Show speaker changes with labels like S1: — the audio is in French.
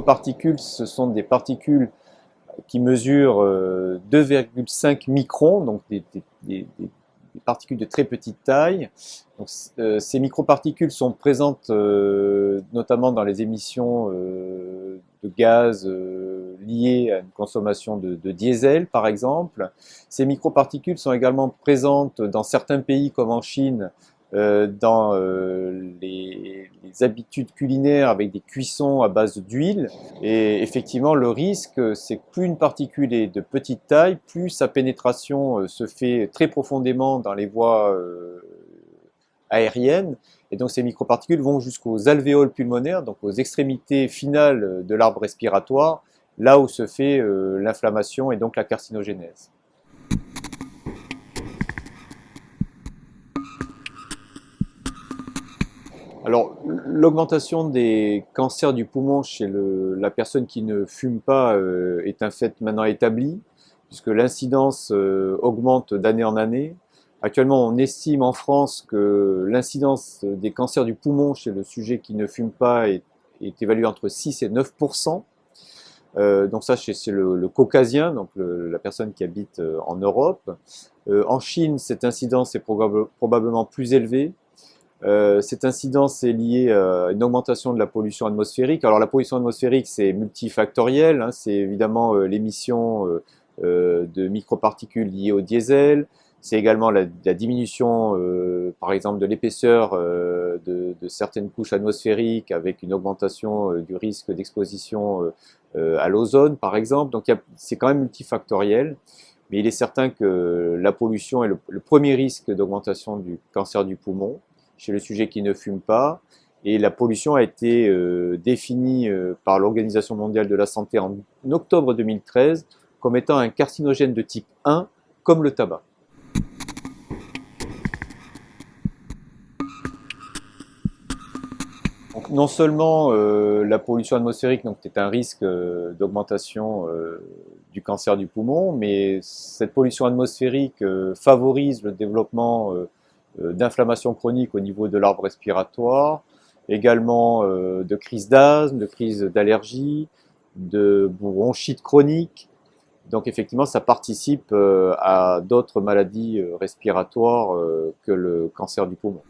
S1: microparticules, ce sont des particules qui mesurent 2,5 microns, donc des particules de très petite taille. Donc, ces microparticules sont présentes notamment dans les émissions de gaz liées à une consommation de diesel, par exemple. Ces microparticules sont également présentes dans certains pays comme en Chine, dans les habitudes culinaires avec des cuissons à base d'huile. Et effectivement, le risque, c'est que plus une particule est de petite taille, plus sa pénétration se fait très profondément dans les voies aériennes. Et donc ces microparticules vont jusqu'aux alvéoles pulmonaires, donc aux extrémités finales de l'arbre respiratoire, là où se fait l'inflammation et donc la carcinogénèse. Alors, l'augmentation des cancers du poumon chez la personne qui ne fume pas est un fait maintenant établi, puisque l'incidence augmente d'année en année. Actuellement, on estime en France que l'incidence des cancers du poumon chez le sujet qui ne fume pas est évaluée entre 6 et 9%. Donc ça, c'est le caucasien, donc la personne qui habite en Europe. En Chine, cette incidence est probablement plus élevée. Cette incidence est liée à une augmentation de la pollution atmosphérique. Alors la pollution atmosphérique, c'est multifactoriel, hein, c'est évidemment l'émission de microparticules liées au diesel, c'est également la diminution, par exemple, de l'épaisseur de certaines couches atmosphériques avec une augmentation du risque d'exposition à l'ozone, par exemple. Donc c'est quand même multifactoriel. Mais il est certain que la pollution est le premier risque d'augmentation du cancer du poumon chez le sujet qui ne fume pas. Et la pollution a été définie par l'Organisation mondiale de la santé en octobre 2013 comme étant un carcinogène de type 1, comme le tabac. Donc, non seulement la pollution atmosphérique est un risque d'augmentation du cancer du poumon, mais cette pollution atmosphérique favorise le développement d'inflammation chronique au niveau de l'arbre respiratoire, également de crises d'asthme, de crises d'allergie, de bronchite chronique. Donc effectivement, ça participe à d'autres maladies respiratoires que le cancer du poumon.